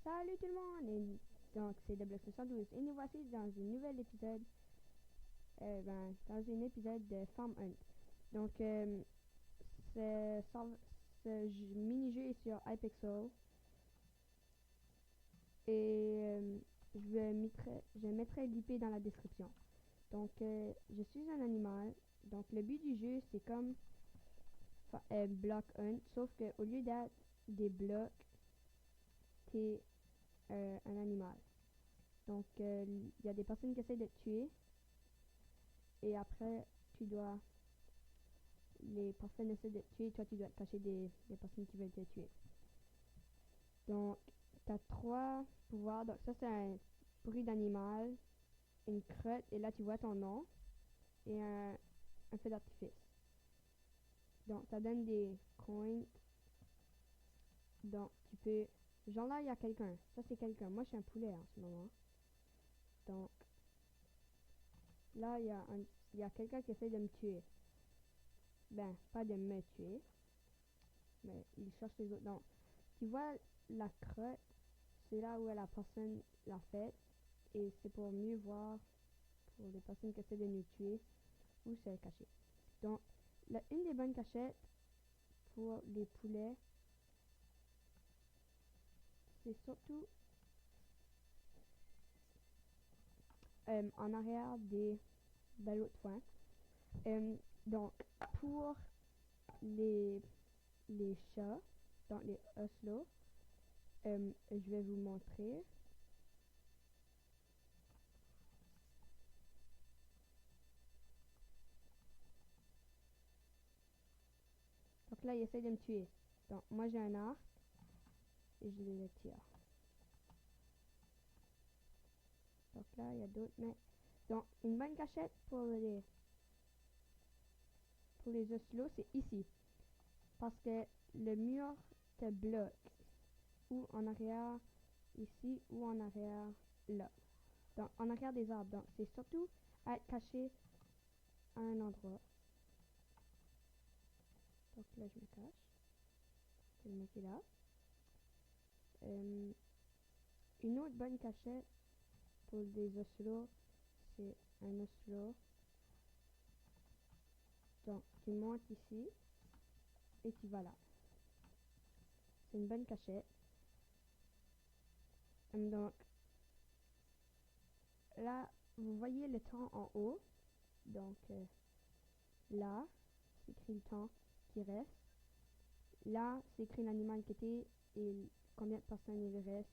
Salut tout le monde! Donc c'est Double72 et nous voici dans un nouvel épisode, dans un épisode de Farm Hunt. Donc ce mini-jeu est sur iPixel et je mettrai l'IP dans la description. Donc je suis un animal, donc le but du jeu c'est comme Block Hunt, sauf que au lieu d'être des blocs, t'es un animal. Donc, il y a des personnes qui essaient de te tuer. Et après, les personnes essaient de te tuer. Toi, tu dois te cacher des personnes qui veulent te tuer. Donc, tu as 3 pouvoirs. Donc, ça, c'est un bruit d'animal, une crotte. Et là, tu vois ton nom. Et un feu d'artifice. Donc, ça donne des coins. Donc, tu peux... Genre là, il y a quelqu'un. Ça, c'est quelqu'un. Moi, je suis un poulet en ce moment. Donc, là, il y a quelqu'un qui essaie de me tuer. Ben, pas de me tuer, mais il cherche les autres. Donc, tu vois la crotte, c'est là où la personne l'a fait, et c'est pour mieux voir pour les personnes qui essaient de nous tuer où c'est caché. Donc, une des bonnes cachettes pour les poulets, c'est surtout en arrière des ballots de foin. Donc, pour les, les chats, donc les oslots, je vais vous montrer. Donc là, il essaie de me tuer. Donc, moi, j'ai un arc et je le tire. Donc là, il y a d'autres, mais... Donc, une bonne cachette pour les oslots, c'est ici. Parce que le mur te bloque. Ou en arrière, ici, ou en arrière, là. Donc, en arrière des arbres. Donc, c'est surtout être caché à un endroit. Donc là, je me cache. Je vais le mettre là. Une autre bonne cachette pour des oslots, c'est un oslot. Donc, tu montes ici et tu vas là. C'est une bonne cachette. Donc, là, vous voyez le temps en haut. Donc, là, c'est écrit le temps qui reste. Là, c'est écrit l'animal qui était et combien de personnes il reste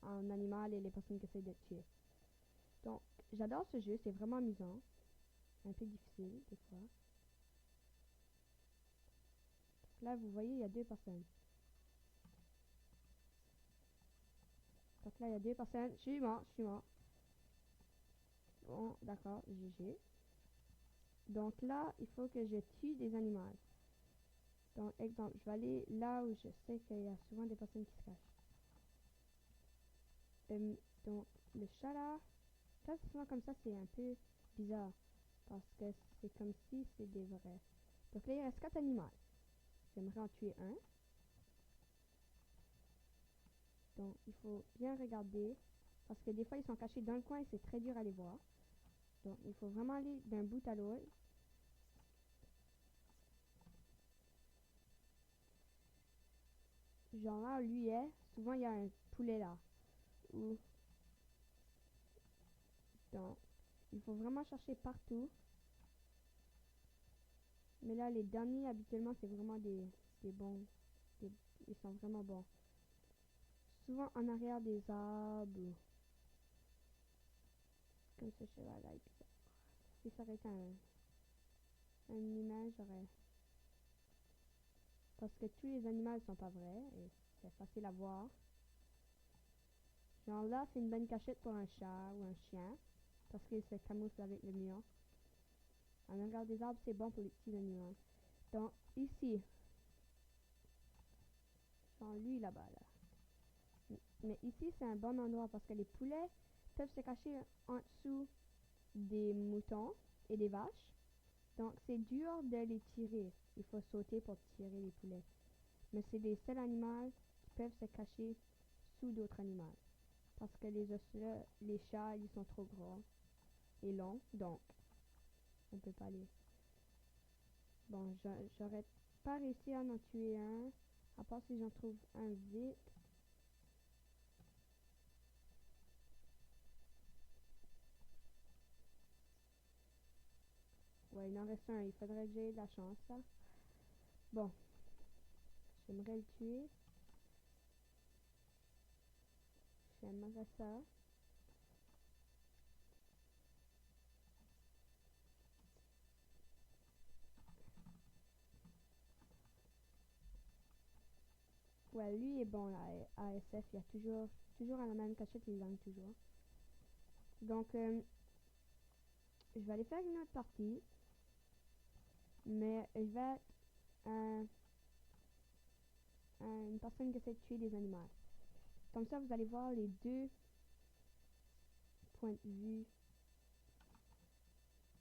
en animal et les personnes qui essaient de tuer. Donc, j'adore ce jeu, c'est vraiment amusant. Un peu difficile, des fois. Donc là, vous voyez, il y a 2 personnes. Donc là, il y a 2 personnes. Je suis mort. Bon, d'accord, GG. Donc là, il faut que je tue des animaux. Donc, exemple, je vais aller là où je sais qu'il y a souvent des personnes qui se cachent. Donc, le chat là, quand c'est souvent comme ça, c'est un peu bizarre. Parce que c'est comme si c'est des vrais. Donc là, il reste 4 animaux. J'aimerais en tuer un. Donc, il faut bien regarder. Parce que des fois, ils sont cachés dans le coin et c'est très dur à les voir. Donc, il faut vraiment aller d'un bout à l'autre. Genre là, lui est. Souvent, il y a un poulet là. Ou... Donc, il faut vraiment chercher partout. Mais là, les derniers, habituellement, c'est vraiment des bons. Ils sont vraiment bons. Souvent en arrière des arbres. Comme ce cheval là. Si ça aurait été un image, j'aurais... Parce que tous les animaux sont pas vrais. Et c'est facile à voir. Genre là, c'est une bonne cachette pour un chat ou un chien. Parce qu'il se camoufle avec le mur. En arrière des arbres, c'est bon pour les petits animaux. Donc, ici. Genre lui là-bas, là. Mais ici, c'est un bon endroit parce que les poulets peuvent se cacher en dessous des moutons et des vaches. Donc, c'est dur de les tirer. Il faut sauter pour tirer les poulets. Mais c'est les seuls animaux qui peuvent se cacher dessous d'autres animaux. Parce que les chats, ils sont trop gros et longs, donc on peut pas les... Bon, j'aurais pas réussi à en tuer un, à part si j'en trouve un vite. Ouais, il en reste un, il faudrait que j'aie de la chance, ça. Bon, j'aimerais le tuer. J'aimerais ça. Ouais, lui est bon là, ASF, il y a toujours à la même cachette, il gagne toujours. Donc, je vais aller faire une autre partie, mais je vais être une personne qui essaie de tuer des animaux. Comme ça, vous allez voir les deux points de vue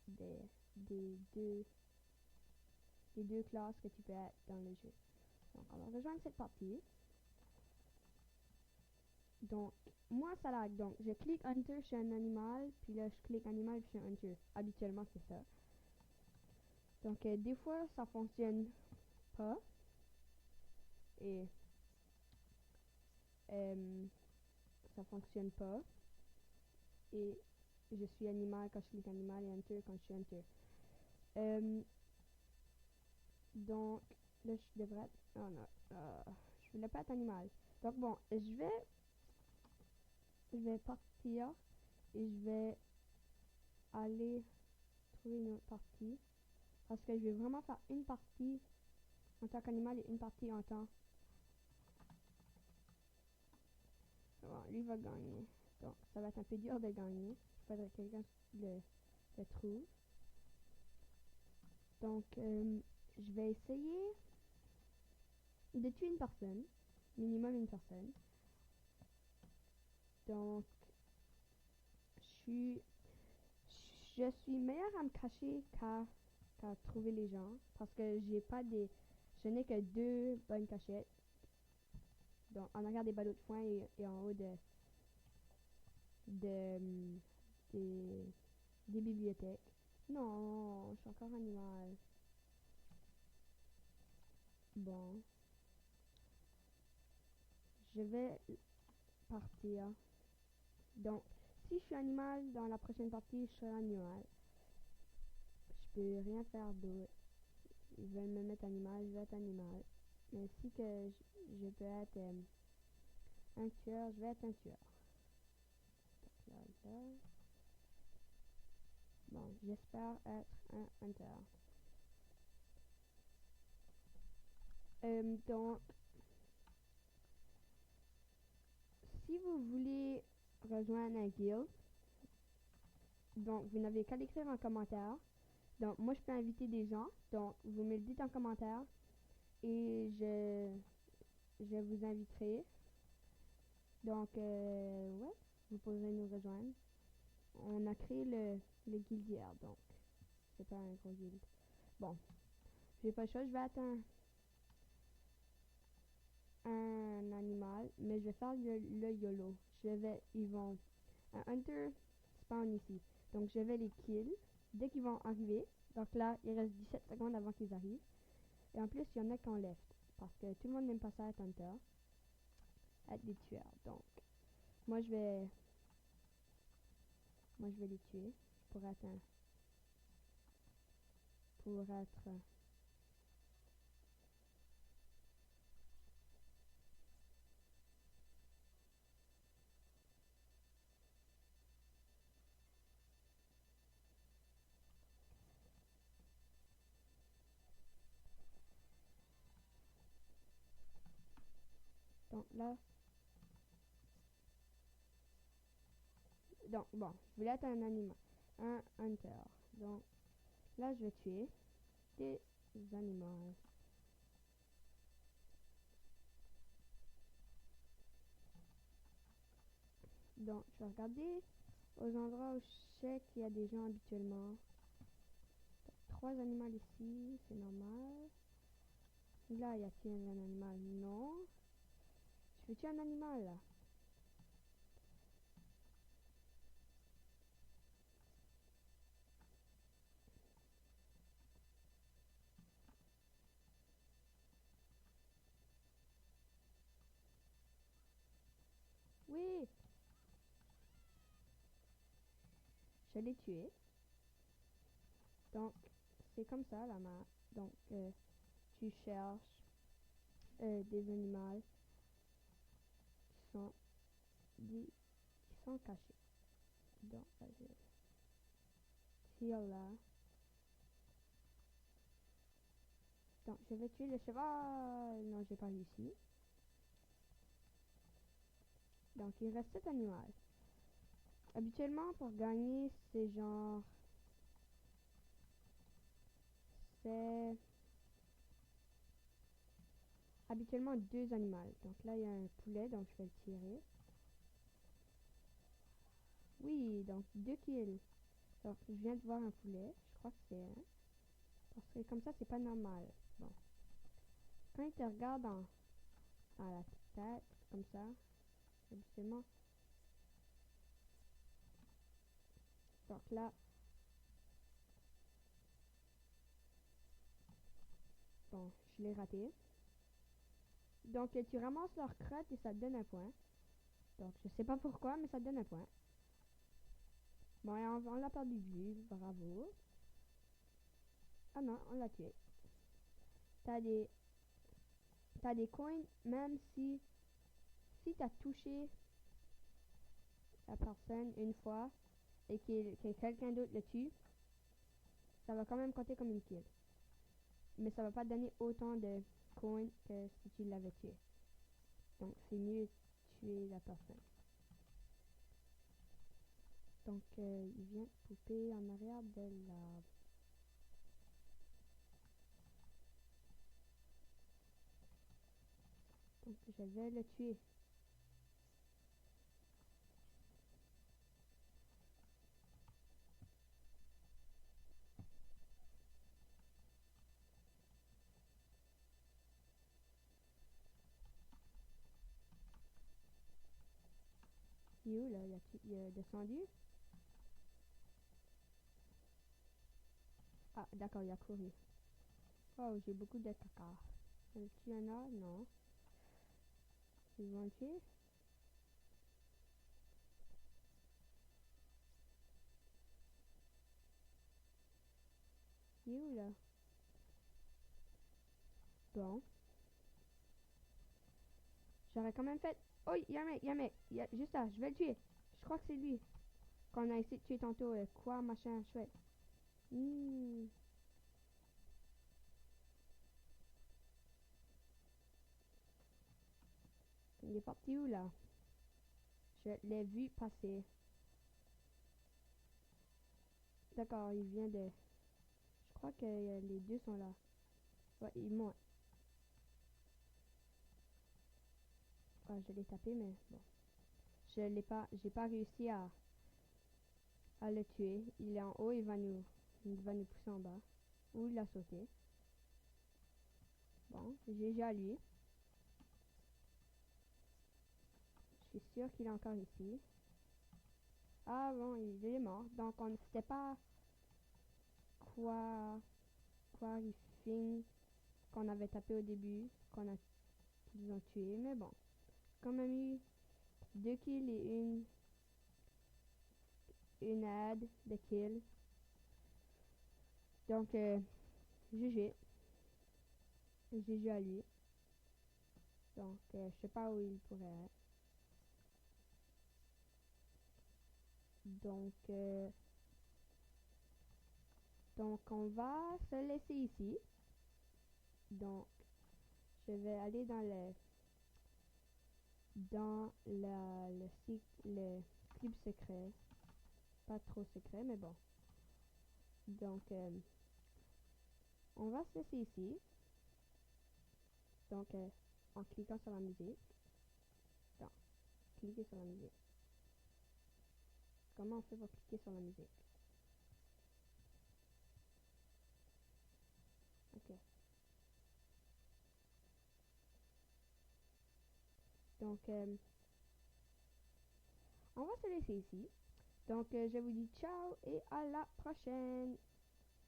des, des deux, des deux classes que tu peux être dans le jeu. Donc, on va rejoindre cette partie. Donc, moi, ça lag. Donc, je clique Hunter chez un animal, puis là, je clique Animal chez Hunter. Habituellement, c'est ça. Donc, des fois, ça fonctionne pas. Et ça fonctionne pas. Et je suis animal quand je clique Animal et Hunter quand je suis Hunter. Donc, là, je devrais être... Oh non, je voulais pas être animal. Donc, bon, je vais partir et je vais aller trouver une autre partie. Parce que je vais vraiment faire une partie en tant qu'animal et une partie en tant... Bon, lui va gagner. Donc, ça va être un peu dur de gagner. Il faudrait que quelqu'un le trouve. Donc, je vais essayer de tuer une personne. Minimum une personne. Donc, je suis meilleure à me cacher qu'à trouver les gens. Parce que je n'ai que deux bonnes cachettes. Donc, en arrière des ballots de foin et en haut de, des, des bibliothèques. Non, je suis encore animal. Bon, je vais partir. Donc, si je suis animal, dans la prochaine partie, je serai animal. Je peux rien faire d'autre. Ils veulent me mettre animal, je vais être animal. Mais si que je peux être un tueur, je vais être un tueur. Donc là. Bon, j'espère être un hunter. Donc, si vous voulez rejoindre un guild, donc vous n'avez qu'à l'écrire en commentaire. Donc, moi, je peux inviter des gens. Donc, vous me le dites en commentaire et je vous inviterai. Donc, ouais, vous pourrez nous rejoindre. On a créé le guild hier, donc c'est pas un gros guild. Bon, j'ai pas le choix, je vais être un animal, mais je vais faire le YOLO. Un hunter spawn ici. Donc, je vais les kill dès qu'ils vont arriver. Donc là, il reste 17 secondes avant qu'ils arrivent. Et en plus, il y en a qui ont left. Parce que tout le monde n'aime pas ça être hunter. Être des tueurs. Donc, moi, je vais... Moi, je vais les tuer. Pour être Pour être... Donc là... Donc, bon, je voulais être un animal. Un hunter. Donc, là, je vais tuer des animaux. Donc, je vais regarder aux endroits où je sais qu'il y a des gens habituellement. 3 animaux ici, c'est normal. Là, y a-t-il un animal? Non. Je veux tuer un animal là. l'ai tué. Donc, c'est comme ça la map. Donc, tu cherches des animaux qui sont, qui sont cachés. Donc, tire là. Donc, je vais tuer le cheval. Non, j'ai pas réussi. Donc, il reste 7 animaux. Habituellement, pour gagner, c'est genre... C'est... Habituellement, 2 animaux. Donc là, il y a un poulet, donc je vais le tirer. Oui, donc 2 kills. Donc, je viens de voir un poulet. Je crois que c'est un. Parce que comme ça, c'est pas normal. Bon. Quand il te regarde à la tête, comme ça, habituellement. Donc là, bon, je l'ai raté. Donc, tu ramasses leur crotte et ça te donne un point. Donc, je sais pas pourquoi, mais ça te donne un point. Bon, et on l'a perdu de vue. Bravo. Ah non, on l'a tué. T'as des... T'as des coins, même si t'as touché la personne une fois et que quelqu'un d'autre le tue, ça va quand même compter comme une kill. Mais ça va pas te donner autant de coins que si tu l'avais tué. Donc c'est mieux tuer la personne. Donc il vient couper en arrière de la... Donc je vais le tuer. Il est où là? Il a descendu? Ah d'accord, il a couru. Oh, j'ai beaucoup de caca. Tu en as? Non. Ils vont le tuer? Il est où là? Bon. J'aurais quand même fait... Oh, il y a un mec, il y a un mec. Juste là, je vais le tuer. Je crois que c'est lui. Qu'on a essayé de tuer tantôt. Quoi, machin, chouette. Hmm. Il est parti où là? Je l'ai vu passer. D'accord, il vient de... Je crois que les deux sont là. Ouais, ils montent. Ah, je l'ai tapé, mais bon. Je l'ai pas... J'ai pas réussi à le tuer. Il est en haut, il va nous pousser en bas. Ou il a sauté. Bon, GG à lui. Je suis sûre qu'il est encore ici. Ah bon, il est mort. Donc on ne sait pas quoi... Quarifing qu'on avait tapé au début. Qu'ils ont tué. Mais bon. Quand même eu 2 kills et une aide de kill. Donc, GG. GG à lui. Donc, je sais pas où il pourrait être. Donc, on va se laisser ici. Donc, je vais aller le club secret. Pas trop secret, mais bon. Donc, on va se laisser ici. Donc, en cliquant sur la musique. Donc, cliquez sur la musique. Comment on fait pour cliquer sur la musique? Ok. Donc, on va se laisser ici. Donc, je vous dis ciao et à la prochaine.